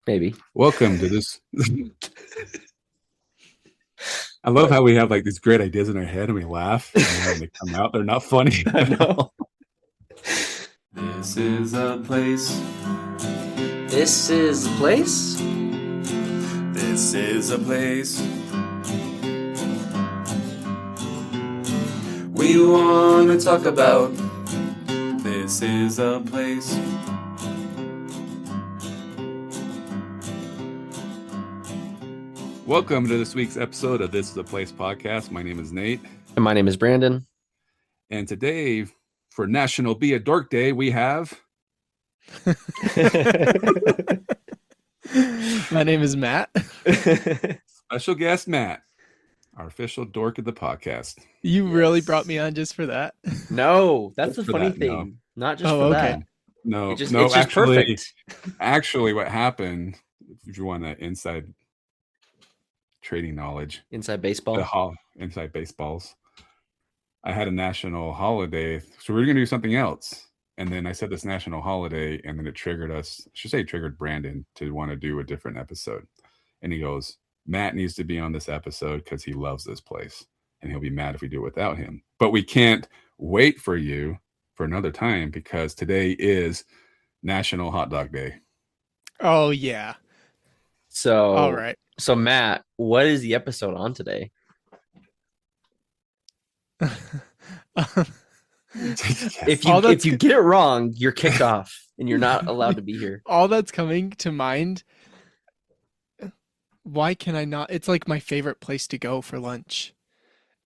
Maybe. Welcome to this. I love What? how we have like these great ideas in our head and we laugh, and then when they come out, they're not funny I at know. all. This is a place. This is the place. This is a place. We want to talk about. This is a place. Welcome to this week's episode of This is a Place podcast. My name is Nate. And my name is Brandon. And today, for National Be a Dork Day, we have... My name is Matt. Special guest Matt, our official dork of the podcast. You really brought me on just for that? No, that's the For funny that, thing. no. Not just Oh, for okay. that. No, It's just actually, perfect. actually, what happened? If you want that inside trading knowledge, Inside baseball. inside baseballs, I had a national holiday, so we were gonna do something else. And then I said this national holiday, and then it triggered us. I should say, it triggered Brandon to want to do a different episode. And he goes, "Matt needs to be on this episode because he loves this place, and he'll be mad if we do it without him. But we can't wait for you for another time because today is National Hot Dog Day." Oh, yeah. So, All right. So Matt, what is the episode on today? If you get it wrong, you're kicked off and you're not allowed to be here. All that's coming to mind, why can I not? It's like my favorite place to go for lunch.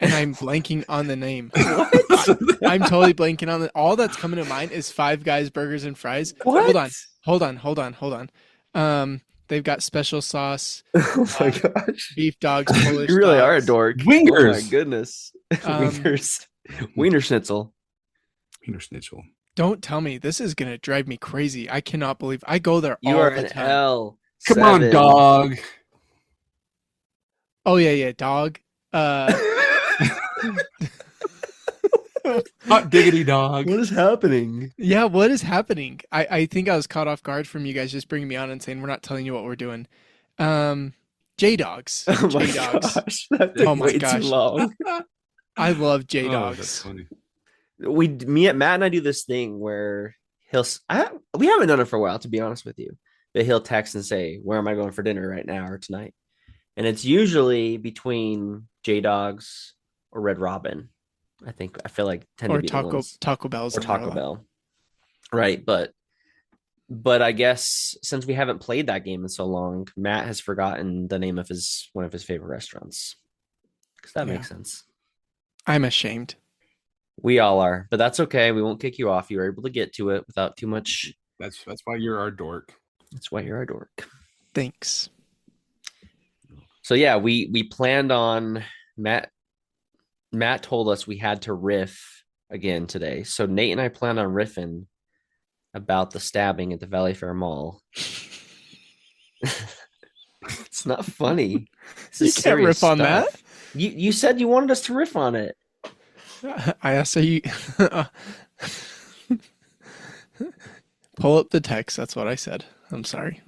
And I'm blanking on the name. What? I'm totally blanking on all that's coming to mind is Five Guys Burgers and Fries. What? Hold on. They've got special sauce, Oh my gosh. beef dogs, Polish You really are a dogs. dork. Wingers. Oh my goodness. Wingers. Wiener schnitzel. Wiener Schnitzel. Don't tell me this is gonna drive me crazy. I cannot believe I go there You all are the an time. L. Come on, dog. Oh yeah, dog. Hot diggity dog. What is happening? Yeah, what is happening? I think I was caught off guard from you guys just bringing me on and saying we're not telling you what we're doing. J-Dogs. Oh my J-Dogs. gosh. That took Oh my way gosh. too long. I love Oh, that's J-Dogs. funny. Matt and I do this thing where we haven't done it for a while, to be honest with you, but he'll text and say, "Where am I going for dinner right now or tonight?" And it's usually between J-Dogs or Red Robin. I feel like tend to Or be the ones. Taco Bell's Or in there a Taco lot. Bell. Right, but I guess since we haven't played that game in so long, Matt has forgotten the name of one of his favorite restaurants. Because that Yeah. makes sense. I'm ashamed. We all are, but that's okay. We won't kick you off. You were able to get to it without too much. That's why you're our dork. That's why you're a dork. Thanks. So yeah, we planned on Matt told us we had to riff again today. So Nate and I planned on riffing about the stabbing at the Valley Fair Mall. It's not funny. You can't riff on that. You said you wanted us to riff on it. I asked you pull up the text. That's what I said. I'm sorry.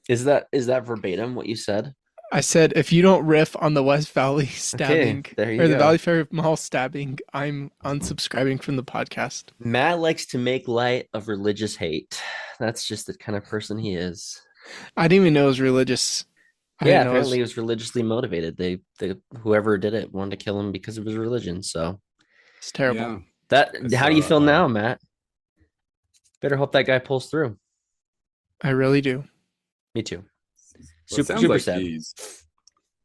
Is that verbatim what you said? I said if you don't riff on the West Valley stabbing there you or the go. Valley Fair Mall stabbing, I'm unsubscribing from the podcast. Matt likes to make light of religious hate. That's just the kind of person he is. I didn't even know it was religious. I Yeah, didn't know it was- apparently he was religiously motivated. They whoever did it wanted to kill him because of his religion. So It's terrible. Yeah. how do you saw feel that. now, Matt? Better hope that guy pulls through. I really do. Me too. Well, it sounds super like sad.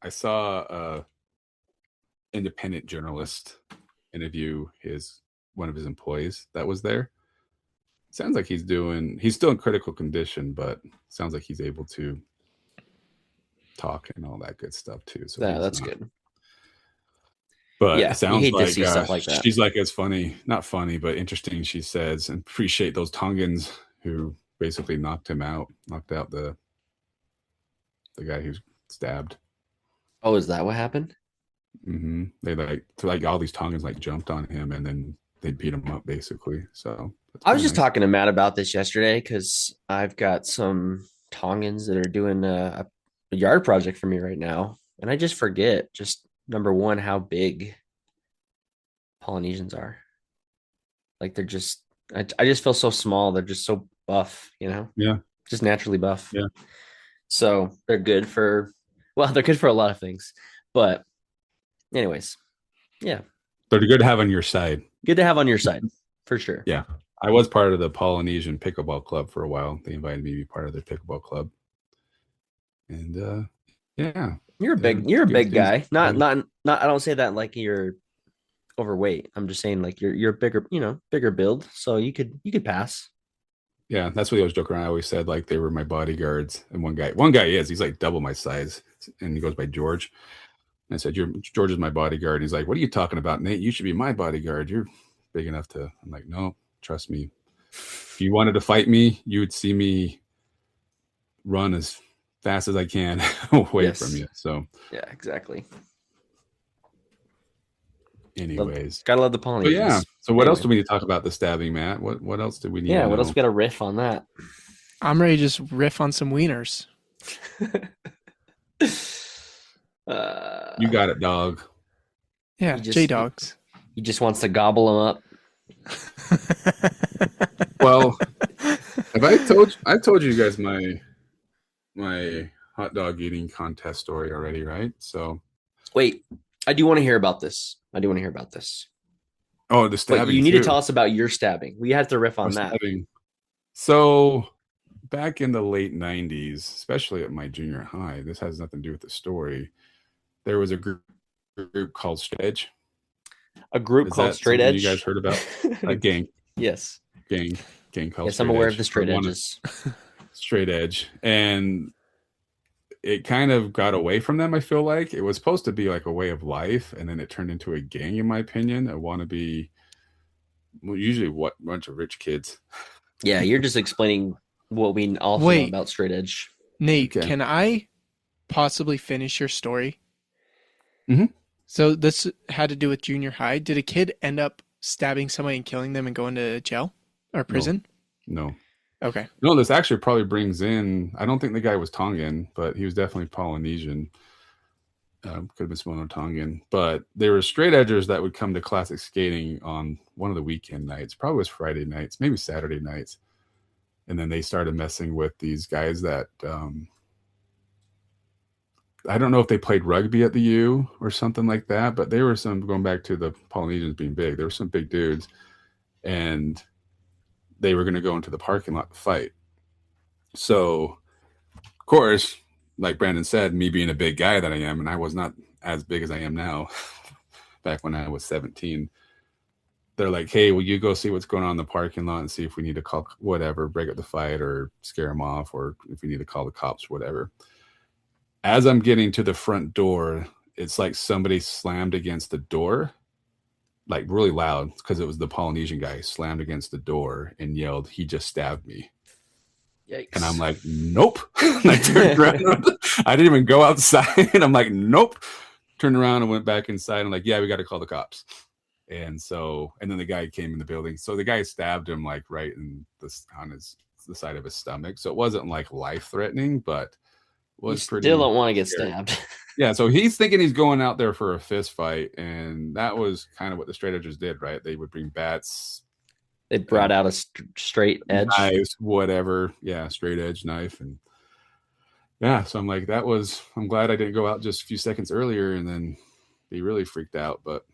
I saw a independent journalist interview one of his employees that was there. Sounds like he's still in critical condition, but sounds like he's able to talk and all that good stuff too. So Yeah, that's good. But Yeah, it sounds you hate to like see stuff like that. she's like, it's funny, not funny, but interesting. She says, and appreciate those Tongans who basically knocked out the guy who's stabbed. Oh, is that what happened? Mm-hmm. They all these Tongans jumped on him and then they beat him up basically. So I was just talking to Matt about this yesterday because I've got some Tongans that are doing a yard project for me right now, and I just forget just number one how big Polynesians are. Like they're just, I just feel so small. They're just so buff, Yeah. just naturally buff. Yeah. So they're good for, well, they're good for a lot of things. But, anyways, yeah, They're good to have on your side. good to have on your side for sure. Yeah. I was part of the Polynesian pickleball club for a while. They invited me to be part of their pickleball club. And yeah. You're a good big things. guy. Not. I don't say that like you're overweight. I'm just saying like you're bigger, bigger build. So you could pass. Yeah, that's what he was joking around. I always said like they were my bodyguards. And one guy he's like double my size, and he goes by George. And I said, George is my bodyguard. And he's like, what are you talking about, Nate? You should be my bodyguard. You're big enough to. I'm like, no, trust me. If you wanted to fight me, you would see me run as fast as I can away from you. So yeah, exactly. anyways, Gotta love the but yeah. Polynesians. So what else Anyway. do we need to talk about the stabbing, Matt? What else do we need Yeah, to what else know? we got to riff on that? I'm ready to just riff on some wieners. You got it, dog. Yeah, He just- J-Dogs. he just wants to gobble them up. Well, I told you guys my hot dog eating contest story already, right? So Wait, I do want to hear about this. oh, the But stabbing. you need to too. tell us about your stabbing. We have to riff on that. Stabbing. So back in the late 90s, especially at my junior high, this has nothing to do with the story. There was a group called Straight Edge. A group Is called that Straight something Edge. you guys heard about? A gang Yes. called Yes, I'm Straight aware Edge. of the straight Or one of- edges. Straight Edge. And it kind of got away from them, I feel like. It was supposed to be like a way of life, and then it turned into a gang, in my opinion. I want to be usually what bunch of rich kids. Yeah, you're just explaining what we also know Wait. about Straight Edge. Nate, Okay. can I possibly finish your story? Mhm. So this had to do with junior high. Did a kid end up stabbing somebody and killing them and going to jail or prison? No. Okay. No, this actually probably brings in, I don't think the guy was Tongan, but he was definitely Polynesian. Could have been Samoan or Tongan. But there were straight edgers that would come to classic skating on one of the weekend nights. Probably was Friday nights, maybe Saturday nights. And then they started messing with these guys that I don't know if they played rugby at the U or something like that, but they were some, going back to the Polynesians being big, there were some big dudes. And they were going to go into the parking lot to fight. So, of course, like Brandon said, me being a big guy that I am, and I was not as big as I am now back when I was 17, they're like, hey, will you go see what's going on in the parking lot and see if we need to call whatever, break up the fight or scare them off, or if we need to call the cops, whatever. As I'm getting to the front door, it's like somebody slammed against the door, like really loud, because it was the Polynesian guy slammed against the door and yelled, he just stabbed me. Yikes. And I'm like, nope. And I turned around. I didn't even go outside. I'm like, nope. Turned around and went back inside. I'm like, yeah, we got to call the cops. And then the guy came in the building. So the guy stabbed him like right in the side of his stomach. So it wasn't like life threatening, but was you pretty. Still don't want to get scary. stabbed. Yeah, so he's thinking he's going out there for a fist fight, and that was kind of what the straight edgers did, right? They would bring bats, They brought out a straight edge. knives, whatever. Yeah, straight edge knife, and yeah. So I'm like, I'm glad I didn't go out just a few seconds earlier and then be really freaked out. But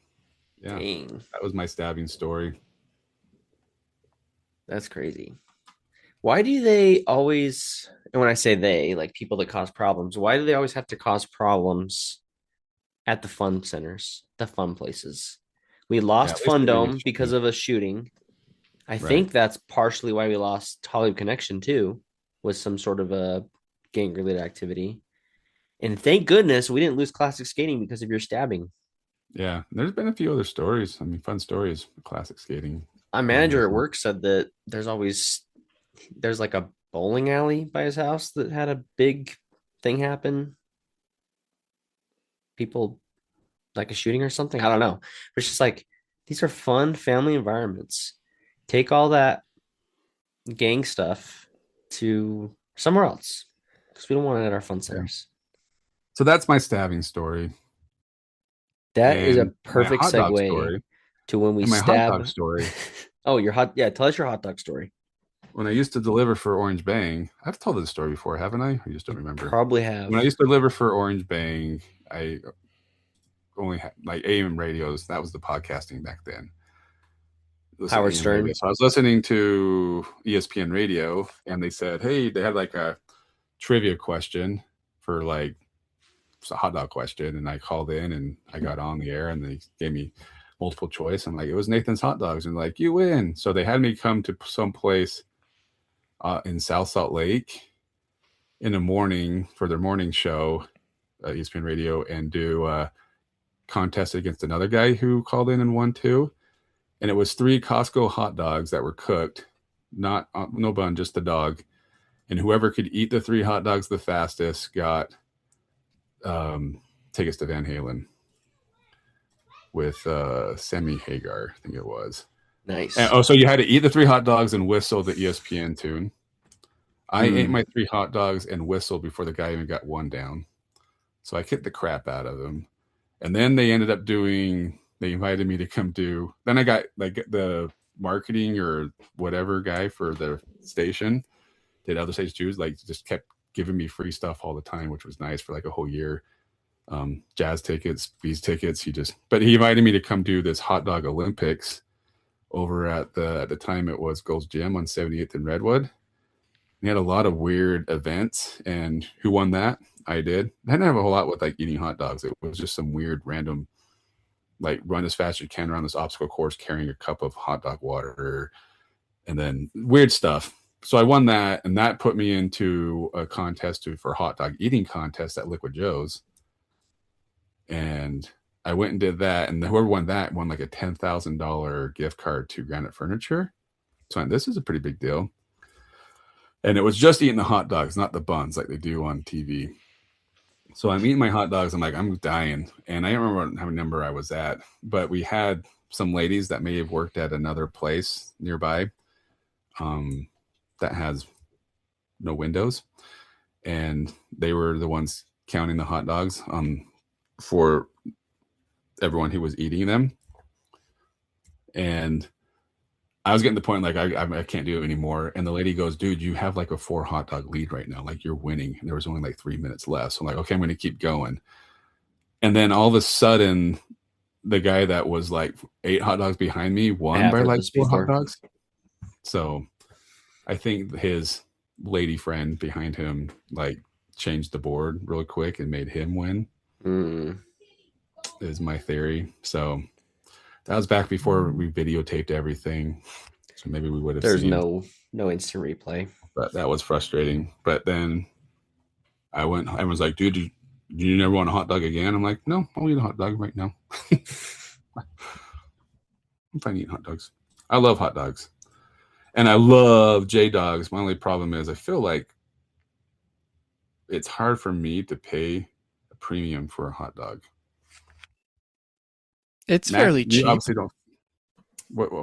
yeah, Dang, that was my stabbing story. that's crazy. Why do they always, and when I say they, like people that cause problems, why do they always have to cause problems at the fun centers, the fun places? We lost at least they didn't Fundome shoot because me. of a shooting. I Right. think that's partially why we lost Hollywood Connection too, was some sort of a gang related activity. And thank goodness we didn't lose classic skating because of your stabbing. Yeah, there's been a few other stories. I mean, fun stories, classic skating. My manager at work said that there's like a bowling alley by his house that had a big thing happen. People like a shooting or something. I don't know. But it's just like these are fun family environments. Take all that gang stuff to somewhere else. because we don't want it at our fun centers. So that's my stabbing story. That is a And my perfect hot dog segue story. to when we And my hot dog stab. story. Oh, your hot. Yeah, tell us your hot dog story. When I used to deliver for Orange Bang, I've told this story before, haven't I? I just don't remember. Probably have. When I used to deliver for Orange Bang, I only had like AM radios. That was the podcasting back then. Howard Stern. Radio. So I was listening to ESPN radio, and they said, "Hey, they had like a trivia question for like it's a hot dog question," and I called in and I got on the air, and they gave me multiple choice. I'm like, it was Nathan's Hot Dogs, and like, you win. So they had me come to some place in South Salt Lake in the morning for their morning show, ESPN Radio, and do a contest against another guy who called in and won too. And it was 3 Costco hot dogs that were cooked, not no bun, just the dog. And whoever could eat the 3 hot dogs the fastest got tickets to Van Halen with Sammy Hagar, I think it was. Nice. And, so you had to eat the 3 hot dogs and whistle the ESPN tune. I ate my 3 hot dogs and whistled before the guy even got one down. So I kicked the crap out of him. And then they ended up doing, they invited me to come do, then I got like the marketing or whatever guy for the station, did other stations too, like just kept giving me free stuff all the time, which was nice for like a whole year. Jazz tickets, Bees tickets. But he invited me to come do this hot dog Olympics over at the time it was Gold's Gym on 78th and Redwood. He had a lot of weird events, and who won that? I did. I didn't have a whole lot with like eating hot dogs. It was just some weird random, like run as fast as you can around this obstacle course carrying a cup of hot dog water, and then weird stuff. So I won that, and that put me into a contest for hot dog eating contest at Liquid Joe's. And I went and did that, and whoever won that won like a $10,000 gift card to Granite Furniture. So this is a pretty big deal. And it was just eating the hot dogs, not the buns like they do on TV. So I'm eating my hot dogs. I'm like, I'm dying. And I don't remember how many number I was at, but we had some ladies that may have worked at another place nearby that has no windows. And they were the ones counting the hot dogs for everyone who was eating them. And I was getting to the point like I can't do it anymore. And the lady goes, dude, you have like a 4 hot dog lead right now. Like you're winning. And there was only like 3 minutes left. So I'm like, okay, I'm going to keep going. And then all of a sudden, the guy that was like 8 hot dogs behind me won by like 4 hot dogs. So I think his lady friend behind him like changed the board real quick and made him win. Is my theory. So that was back before we videotaped everything. So maybe we would have There's no instant replay. But that was frustrating. But then I went, everyone's like, dude, do you never want a hot dog again? I'm like, no, I'll eat a hot dog right now. I'm fine eating hot dogs. I love hot dogs. And I love J-Dogs. My only problem is I feel like it's hard for me to pay a premium for a hot dog. It's fairly cheap. You obviously don't.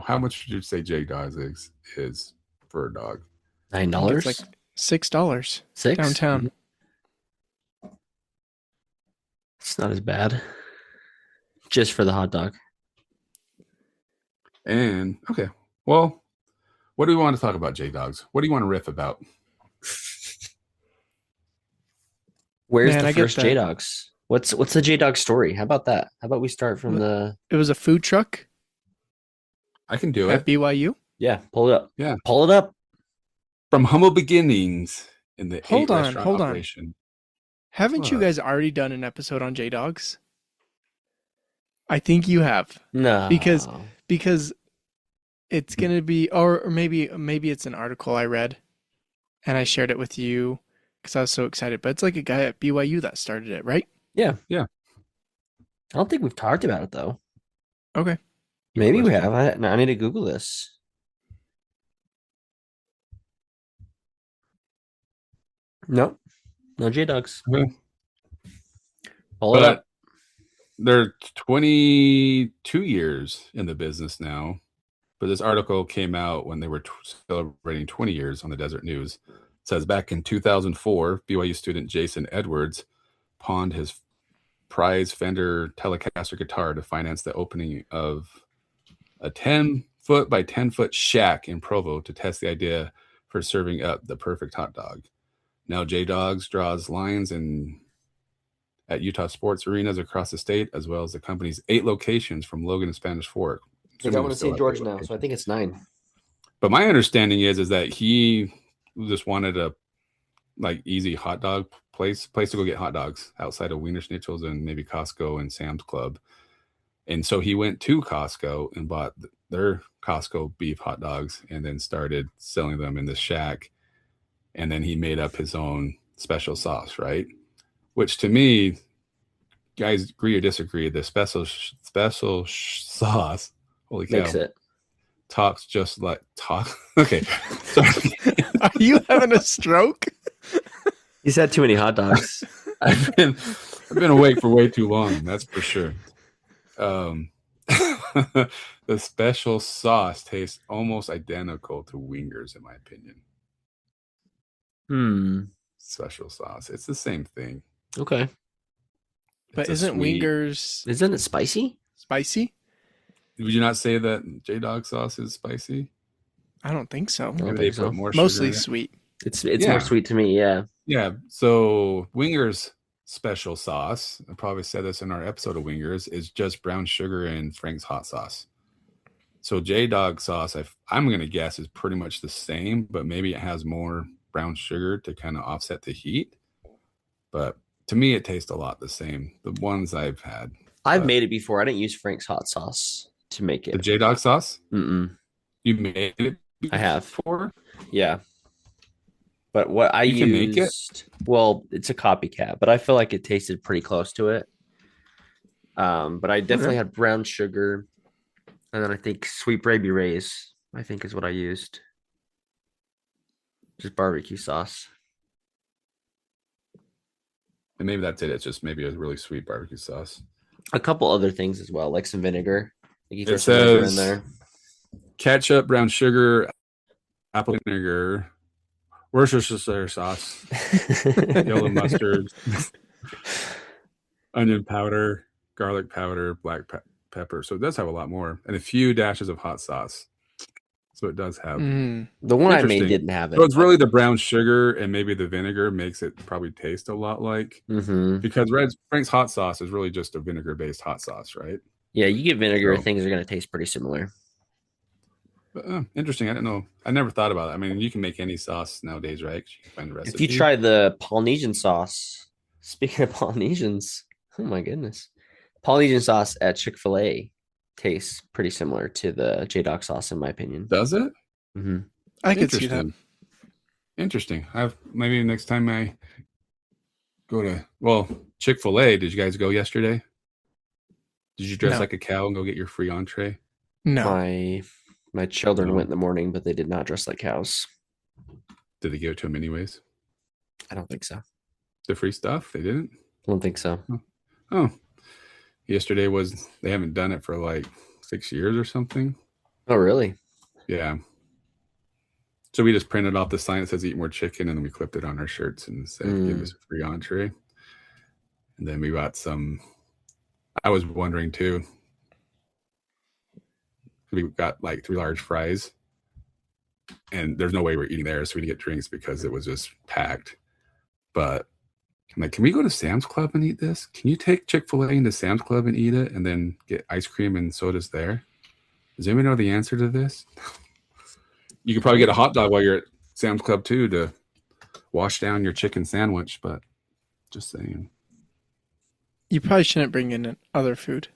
How much did you say J-Dogs is for a dog? $9. It's like $6. $6 downtown. It's not as bad. Just for the hot dog. And okay, well, what do we want to talk about, J-Dogs? What do you want to riff about? Where's the first J-Dogs? What's the J-Dog story? How about that? How about we start from the... It was a food truck. I can do at it. BYU? Yeah, pull it up. Yeah. Pull it up. From humble beginnings in the Hold on. operation. Haven't you guys already done an episode on J-Dogs? I think you have. No. Because it's going to be, or maybe it's an article I read and I shared it with you because I was so excited. But it's like a guy at BYU that started it, right? Yeah. Yeah. I don't think we've talked about it, though. Okay. Maybe we have. I need to Google this. Nope. No J-Dogs. Okay. Pull it up. They're 22 years in the business now. But this article came out when they were celebrating 20 years on the Desert News. says back in 2004, BYU student Jason Edwards pawned his prize Fender Telecaster guitar to finance the opening of a 10-foot by 10-foot shack in Provo to test the idea for serving up the perfect hot dog. Now Dawgs draws lines at Utah sports arenas across the state, as well as the company's 8 locations from Logan to Spanish Fork. They got one in St. George now, so I think it's 9. But my understanding is that he just wanted a easy hot dog place to go get hot dogs outside of Wiener Schnitzel's and maybe Costco and Sam's Club. And so he went to Costco and bought their Costco beef hot dogs and then started selling them in the shack. And then he made up his own special sauce, right? Which to me, guys, agree or disagree, the special sauce, holy cow, Mix it. talks just like talk. Okay, sorry. Are you having a stroke? He's had too many hot dogs. I've been awake for way too long. That's for sure. The special sauce tastes almost identical to Wingers, in my opinion. Special sauce. It's the same thing. Okay. But isn't Wingers Isn't it spicy? spicy? Would you not say that Dawg sauce is spicy? I don't think so. don't Maybe think they put so. more sugar Mostly in it? sweet. It's Yeah. more sweet to me, yeah. Yeah. So Wingers special sauce, I probably said this in our episode of Wingers, is just brown sugar and Frank's hot sauce. So Dawg sauce, I'm going to guess, is pretty much the same, but maybe it has more brown sugar to kind of offset the heat. But to me, it tastes a lot the same. The ones I've had. I've made it before. I didn't use Frank's hot sauce to make it. The Dawg sauce? Mm-mm. You made it I have. before? Yeah. But what I You can make it? used, well, it's a copycat, but I feel like it tasted pretty close to it. But I definitely had brown sugar, and then I think sweet baby rays, I think is what I used. Just barbecue sauce. And maybe that's it. It's just maybe a really sweet barbecue sauce. A couple other things as well, like some vinegar. Like you throw It some vinegar in says there. ketchup, brown sugar, apple vinegar, Worcestershire sauce, yellow mustard, onion powder, garlic powder, black pepper. So it does have a lot more, and a few dashes of hot sauce. So it does have. The one I made Interesting. didn't have it. So it's really the brown sugar and maybe the vinegar makes it probably taste a lot like, because Frank's hot sauce is really just a vinegar-based hot sauce, right? Yeah, you get vinegar, So- things are going to taste pretty similar. But, interesting. I didn't know. I never thought about it. I mean, you can make any sauce nowadays, right? You can find a recipe. If you try the Polynesian sauce, speaking of Polynesians, oh my goodness, Polynesian sauce at Chick-fil-A tastes pretty similar to the Dawg sauce, in my opinion. Does it? I could see that. Interesting. Maybe next time I go to Chick-fil-A. Did you guys go yesterday? Did you dress No. like a cow and go get your free entree? No. My children No. went in the morning, but they did not dress like cows. Did they give it to them anyways? I don't think so. I The free stuff? They didn't? don't think so. Oh. Yesterday they haven't done it for like 6 years or something. Oh, really? Yeah. So we just printed off the sign that says eat more chicken, and then we clipped it on our shirts and said, give us a free entree. And then we got I was wondering too. We got like 3 large fries, and there's no way we're eating there. So we didn't get drinks because it was just packed. But I'm like, can we go to Sam's Club and eat this? Can you take Chick-fil-A into Sam's Club and eat it and then get ice cream and sodas there? Does anybody know the answer to this? You could probably get a hot dog while you're at Sam's Club too to wash down your chicken sandwich, but just saying. You probably shouldn't bring in other food.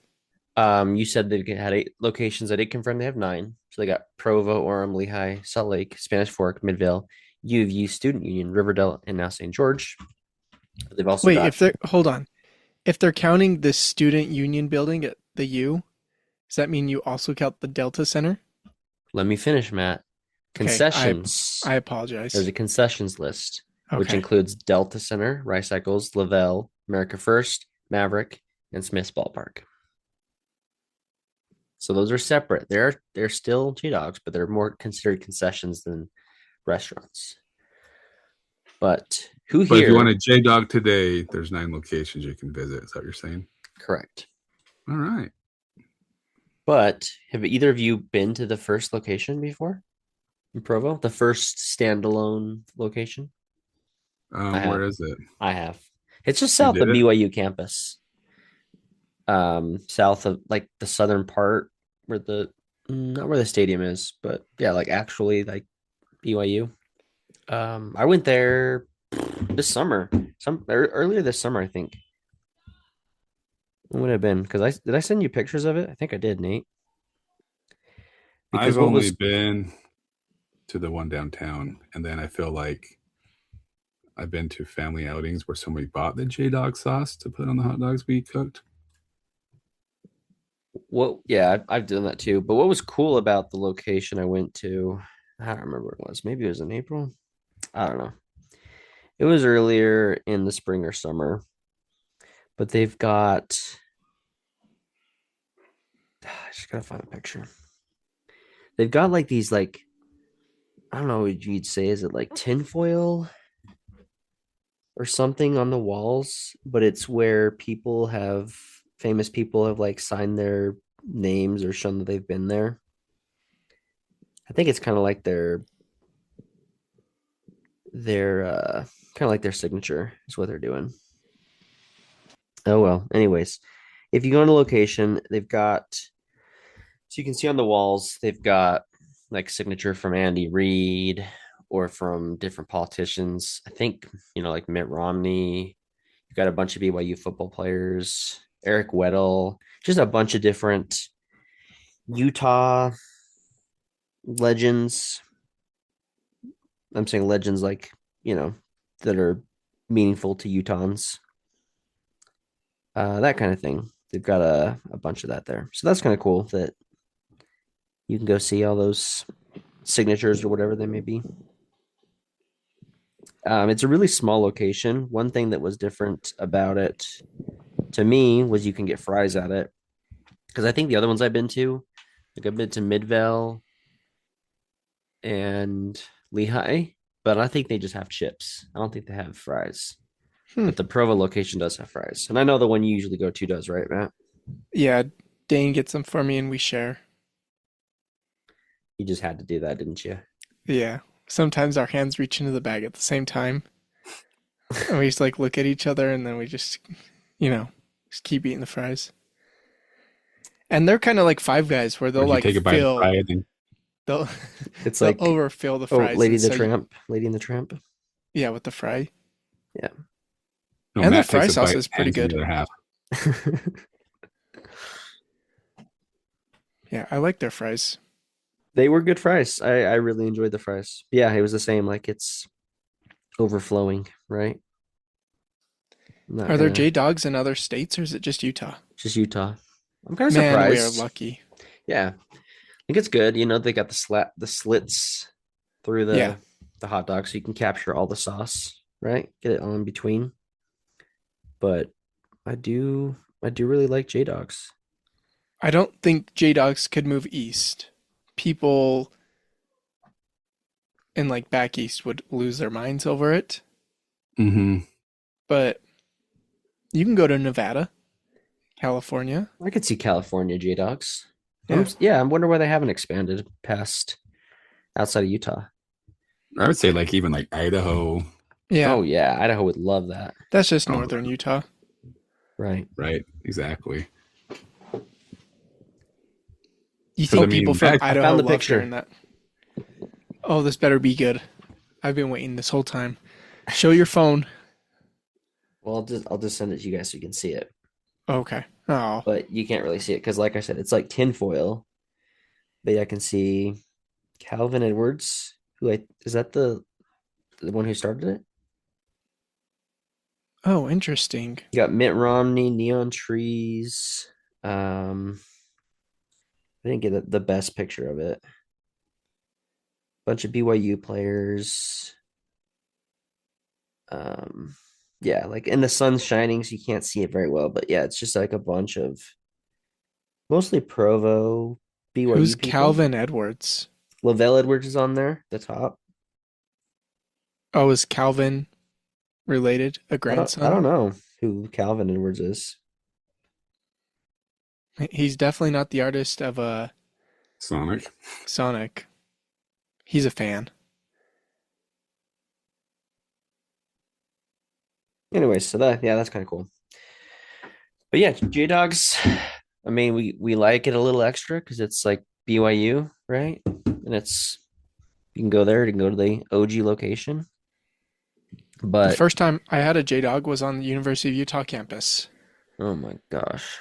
You said they had 8 locations. I did confirm they have 9. So they got Provo, Orem, Lehigh, Salt Lake, Spanish Fork, Midvale, U of U, Student Union, Riverdale, and now St. George. They've also Wait, got, hold on. If they're counting the student union building at the U, does that mean you also count the Delta Center? let me finish, Matt. Okay, Concessions. I apologize. There's a concessions list, which Okay. includes Delta Center, Rice Cycles, Lavelle, America First, Maverick, and Smith's Ballpark. So those are separate. They're still Dawgs, but they're more considered concessions than restaurants. But who But if you want here? a J Dog today, there's 9 locations you can visit. Is that what you're saying? Correct. All right. But have either of you been to the first location before in Provo? The first standalone location? I Where have. is it? I have. It's just You south did of it? BYU campus. South of like the southern part where the not where the stadium is, but yeah, like actually like BYU. I went there this summer, earlier this summer, I think. It would have been because I did I send you pictures of it? I think I did, Nate. Because I've what only was been to the one downtown, and then I feel like I've been to family outings where somebody bought the J Dog sauce to put on the hot dogs we cooked. what? Yeah, I've done that too. But what was cool about the location I went to? I don't remember what it was. Maybe it was in April. I don't know. It was earlier in the spring or summer, but they've got. I just gotta find a picture. They've got like these like I don't know what you'd say. Is it like tinfoil or something on the walls? But it's where famous people have like signed their names or shown that they've been there. I think it's kind of like their kind of like their signature is what they're doing. Oh well. Anyways, if you go on a location, they've got so you can see on the walls, they've got like signature from Andy Reid or from different politicians. I think, like Mitt Romney. You've got a bunch of BYU football players, Eric Weddle, just a bunch of different Utah legends. I'm saying legends like, that are meaningful to Utahns. That kind of thing. They've got a bunch of that there. So that's kind of cool that you can go see all those signatures or whatever they may be. It's a really small location. One thing that was different about it to me was you can get fries at it. Because I think the other ones I've been to, like I've been to Midvale and Lehigh, but I think they just have chips. I don't think they have fries. Hmm. But the Provo location does have fries. And I know the one you usually go to does, right, Matt? Yeah, Dane gets them for me and we share. You just had to do that, didn't you? Yeah. Sometimes our hands reach into the bag at the same time. And we just like look at each other and then we just, you know, just keep eating the fries. And they're kind of like Five Guys where Or they'll if you like take a bite of fill, pride and they'll It's they'll like, overfill the oh, fries and so you, Lady and the Tramp. yeah, with the fry. Yeah. no, And their Matt fry takes a sauce bite is and pretty hands him good. the other half. Yeah, I like their fries. They were good fries. I really enjoyed the fries. Yeah, it was the same. Like it's overflowing, right? I'm not Are there gonna J Dogs in other states or is it just Utah? just Utah. I'm kind of Man, we are surprised. lucky. Yeah, I think it's good. They got the slits through Yeah. the hot dog, so you can capture all the sauce, right? Get it all in between. But I do really like J Dogs. I don't think J Dogs could move east. People in like back east would lose their minds over it. Mm-hmm. But you can go to Nevada, California. I could see California J Dogs. Yeah. Yeah, I wonder why they haven't expanded past outside of Utah. I would say like even like Idaho. Yeah. Oh yeah, Idaho would love that. That's just Oh, northern Utah. Right. right. Exactly. You Because I think people mean, from back I Idaho found the love hearing picture. that? Oh, this better be good. I've been waiting this whole time. Show your phone. Well, I'll just send it to you guys so you can see it. Okay. Oh, But you can't really see it because, like I said, it's like tinfoil. But yeah, I can see Calvin Edwards. Is that the one who started it? oh, interesting. You got Mitt Romney, neon trees. I didn't get the best picture of it. Bunch of BYU players. Um, yeah, like and the sun's shining, so you can't see it very well. But yeah, it's just like a bunch of mostly Provo Who's BYU people. Calvin Edwards? Lavelle Edwards is on there, the top. Oh, is Calvin related? A I grandson? don't know who Calvin Edwards is. He's definitely not the artist of Sonic. Sonic. He's a fan. Anyways, so that's kind of cool. But yeah, J Dogs. I mean, we like it a little extra because it's like BYU, right? And it's you can go there, you can go to the OG location. The But first time I had a J Dog was on the University of Utah campus. oh my gosh,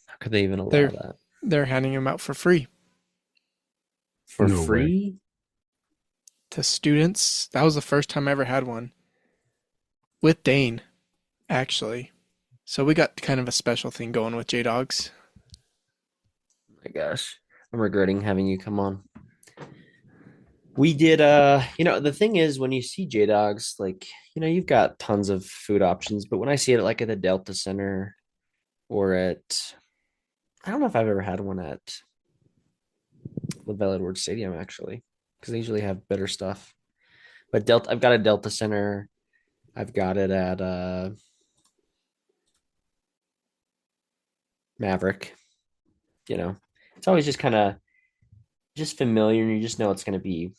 how could they even allow They're that they're handing them out for free for No way. free? to students. That was the first time I ever had one with Dane, actually. So we got kind of a special thing going with J Dogs. My gosh, I'm regretting having you come on. We did the thing is when you see J Dogs, like, you've got tons of food options, but when I see it like at the Delta Center or at I don't know if I've ever had one at the Bell Edwards Stadium actually, because they usually have better stuff. But Delta I've got a Delta Center. I've got it at Maverick, you know. It's always just kind of just familiar and you just know it's going to be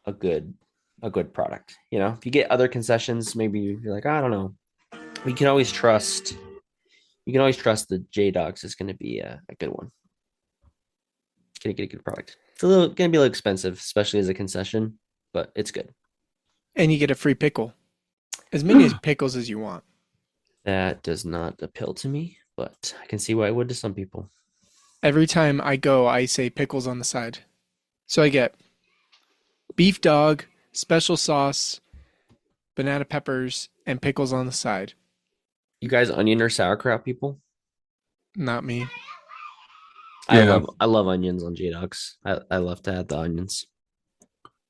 a good a good product. If you get other concessions, maybe you're like, "Oh, I don't know. We can always trust you can always trust the J Dogs is going to be a good one. It's going to get a good product. It's going to be a little expensive, especially as a concession, but it's good. And you get a free pickle. As many as pickles as you want. That does not appeal to me, but I can see why it would to some people. Every time I go, I say pickles on the side. So I get beef dog, special sauce, banana peppers, and pickles on the side. You guys onion or sauerkraut people? Not me. I Yeah. love I love onions on J Dogs. I love to add the onions.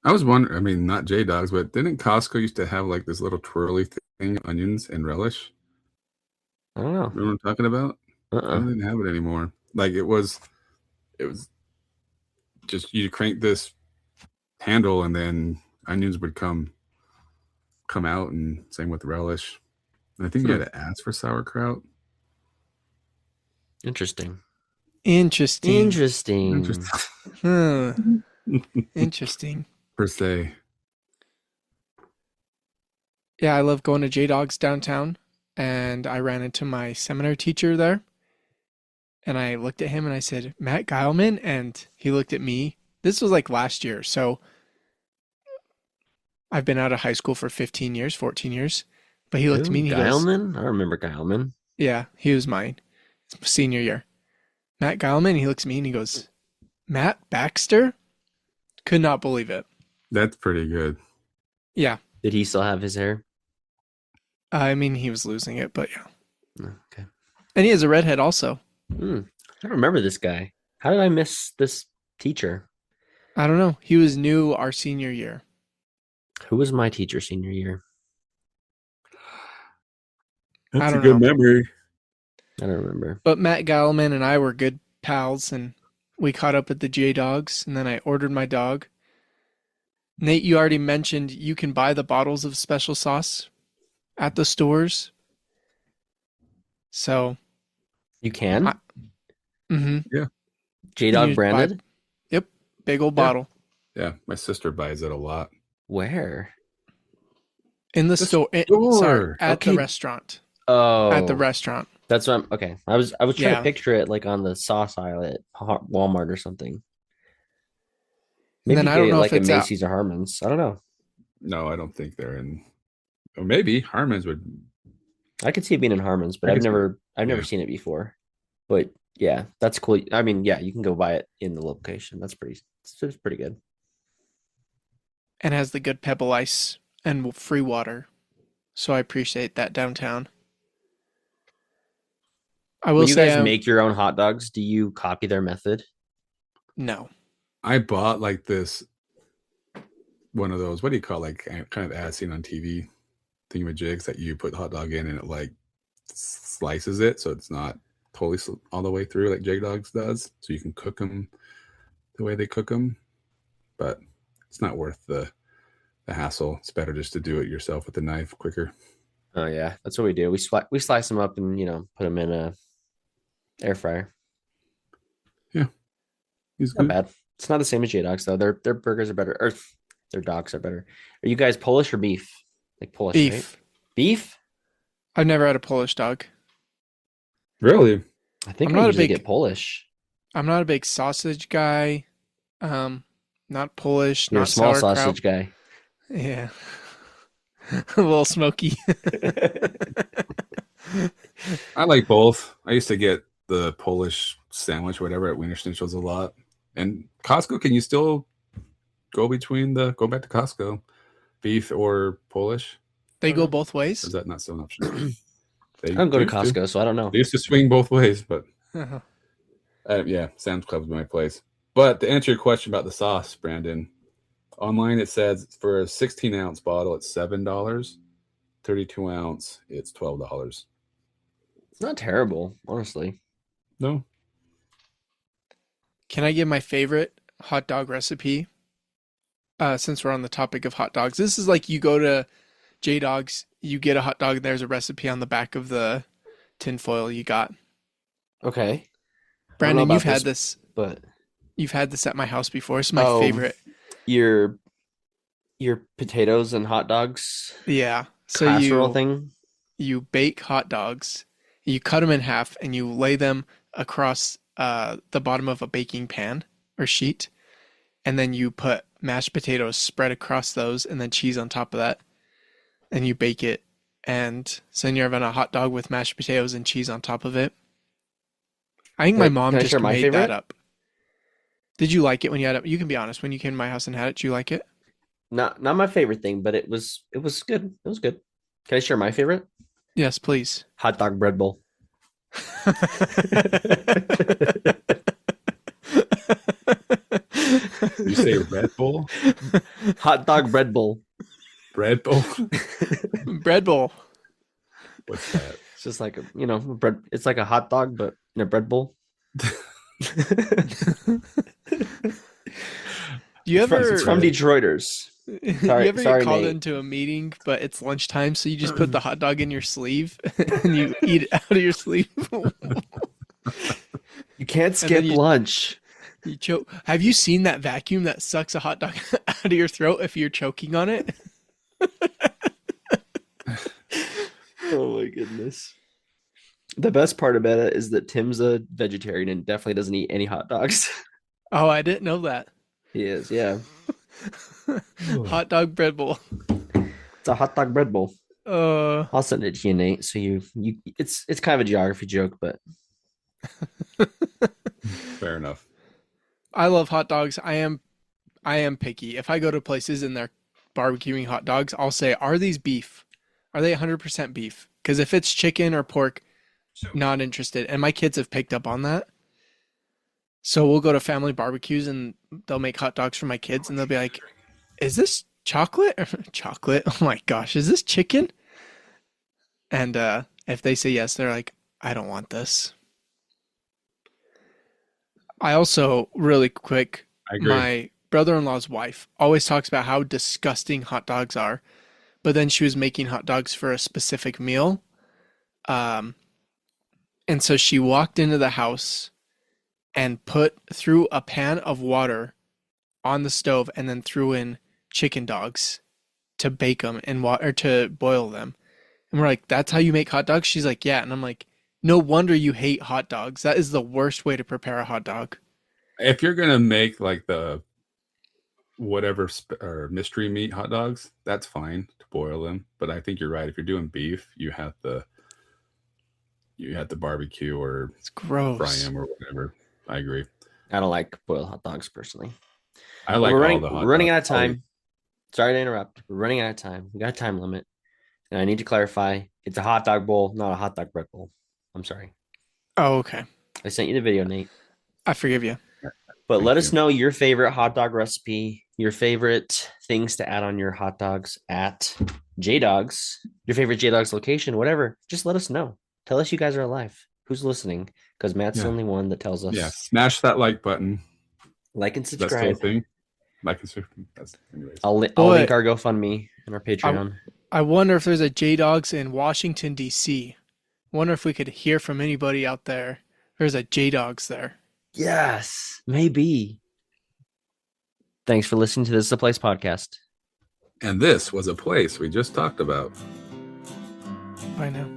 I was wondering, I mean, not J Dogs, but didn't Costco used to have like this little twirly thing, onions and relish? I don't know. Remember what I'm talking about? I Uh-uh. don't even have it anymore. Like it was just you crank this handle and then onions would come out, and same with relish. And I think you Hmm. had to ask for sauerkraut. Interesting. Interesting. Interesting. Interesting. Huh. Interesting. Per se. Yeah, I love going to J Dogs downtown. And I ran into my seminar teacher there. And I looked at him and I said, Matt Geilman. And he looked at me. This was like last year. So I've been out of high school for 15 years, 14 years. But he looked at me Who? and he goes, Geilman? I remember Geilman. yeah, he was mine. Senior year. Matt Geilman. He looks at me and he goes, Matt Baxter? Could not believe it. That's pretty good. Yeah. Did he still have his hair? I mean, he was losing it, but yeah. No, okay. And he has a redhead also. I don't remember this guy. How did I miss this teacher? I don't know. He was new our senior year. Who was my teacher senior year? I don't know. memory. I don't remember. But Matt Geilman and I were good pals, and we caught up at the J Dogs, and then I ordered my dog. Nate, you already mentioned you can buy the bottles of special sauce at the stores. So, You can? I, mm-hmm. J You Dog just branded? Yep, big old Yeah. bottle Yeah, my sister buys it a lot. Where? in the The store. store. Sorry, at the Okay. restaurant. Oh, At the restaurant. that's what I'm okay. I was trying to Yeah. picture it like on the sauce aisle at Walmart or something. And Maybe then you I get don't it know if like at it's out. Macy's or Harmon's. I don't know. No, I don't think they're in. Or maybe Harmon's would. I could see it being in Harmon's, but I I've could see it. never Yeah. seen it before. But yeah, that's cool. I mean, yeah, you can go buy it in the location. It's pretty good. And has the good pebble ice and free water. So I appreciate that downtown. I will When you say, guys make your own hot dogs, do you copy their method? no. I bought like this one of those. What do you call it? Like kind of ad seen on TV thingamajigs that you put the hot dog in and it like slices it, so it's not totally all the way through like J Dogs does. So you can cook them the way they cook them, but it's not worth the the hassle. It's better just to do it yourself with a knife quicker. Oh yeah, that's what we do. We slice them up and put them in a air fryer. Yeah, he's Not good. bad. It's not the same as J Dogs though. Their burgers are better. Or their dogs are better. Are you guys Polish or beef? Like Polish, right? Beef. Beef? I've never had a Polish dog. Really? I think I'm I not a usually big get Polish. I'm not a big sausage guy. Not Polish, You're a not small sauerkraut. sausage guy. Yeah. A little smoky. I like both. I used to get the Polish sandwich, whatever, at Wiener Schnitzel's a lot. And Costco, can you still go back to Costco, beef or Polish? They go know. both Or is ways. that not still an option? I They don't go to used to. Costco, so I don't know. They used to swing both ways, but Uh-huh. yeah, Sam's Club's my place. But to answer your question about the sauce, Brandon, online it says for a 16-ounce bottle it's $7, 32-ounce it's $12. It's not terrible, honestly. No, Can I give my favorite hot dog recipe? Since we're on the topic of hot dogs, this is like you go to J Dogs, you get a hot dog, and there's a recipe on the back of the tinfoil you got. Okay. I don't know Brandon, about you've had this. but You've had this at my house before. It's my Oh. favorite. your potatoes and hot dogs Yeah. So casserole thing. you bake hot dogs, you cut them in half, and you lay them across the bottom of a baking pan or sheet, and then you put mashed potatoes spread across those, and then cheese on top of that, and you bake it. And so then you're having a hot dog with mashed potatoes and cheese on top of it. I think my mom Can I just share my made favorite? that up. Did you like it when you had it? You can be honest. When you came to my house and had it, did you like it? Not my favorite thing, but it was good. It was good. Can I share my favorite? Yes, please. Hot dog bread bowl. you say Red Bull, Hot dog bread bowl. Bread Bowl. Bread bowl. What's that? It's just like bread. It's like a hot dog, but in a bread bowl. You It's from, ever it's from Detroiters. you Sorry- ever sorry, get called Nate. into a meeting, but it's lunchtime, so you just put the hot dog in your sleeve and you eat it out of your sleeve? You can't then skip you- lunch. You choke. Have you seen that vacuum that sucks a hot dog out of your throat if you're choking on it? Oh my goodness. The best part about it is that Tim's a vegetarian and definitely doesn't eat any hot dogs. Oh, I didn't know that. He is, yeah. Hot dog bread bowl. It's a hot dog bread bowl. Uh, I'll send it to you, Nate. So you it's kind of a geography joke, but Fair enough. I love hot dogs. I am picky. If I go to places and they're barbecuing hot dogs, I'll say, "Are these beef? Are they 100% beef?" Because if it's chicken or pork, not interested. And my kids have picked up on that. So we'll go to family barbecues and they'll make hot dogs for my kids and they'll be like, "Is this chocolate?" Chocolate. Oh my gosh, is this chicken? And if they say yes, they're like, "I don't want this." I also, really quick, I agree. my brother-in-law's wife always talks about how disgusting hot dogs are, but then she was making hot dogs for a specific meal. And so she walked into the house and threw a pan of water on the stove and then threw in chicken dogs to bake them and water to boil them. And we're like, "That's how you make hot dogs?" She's like, "Yeah." And I'm like, "No wonder you hate hot dogs. That is the worst way to prepare a hot dog." If you're gonna make like the whatever or mystery meat hot dogs, that's fine to boil them. But I think you're right. If you're doing beef, you have to barbecue or It's fry gross. them or whatever. I agree. I don't like boiled hot dogs personally. I like we're all the hot running dogs. out of time. Sorry to interrupt. We're running out of time. We got a time limit. And I need to clarify, it's a hot dog bowl, not a hot dog bread bowl. I'm sorry. Oh, okay. I sent you the video, Nate. I forgive you. But Thank let us you. know your favorite hot dog recipe, your favorite things to add on your hot dogs at J Dogs, your favorite J Dogs location, whatever. Just let us know. Tell us you guys are alive. Who's listening? Because Matt's the Yeah. only one that tells us. Yeah, smash that like button. Like and That's still a subscribe. thing. Anyways. I'll Boy. link our GoFundMe and our Patreon. I wonder if there's a Dawgs in Washington, D.C. Wonder if we could hear from anybody out there. There's a Dawgs there. Yes, maybe. Thanks for listening to This Is a Place podcast. And this was a place we just talked about. Bye now.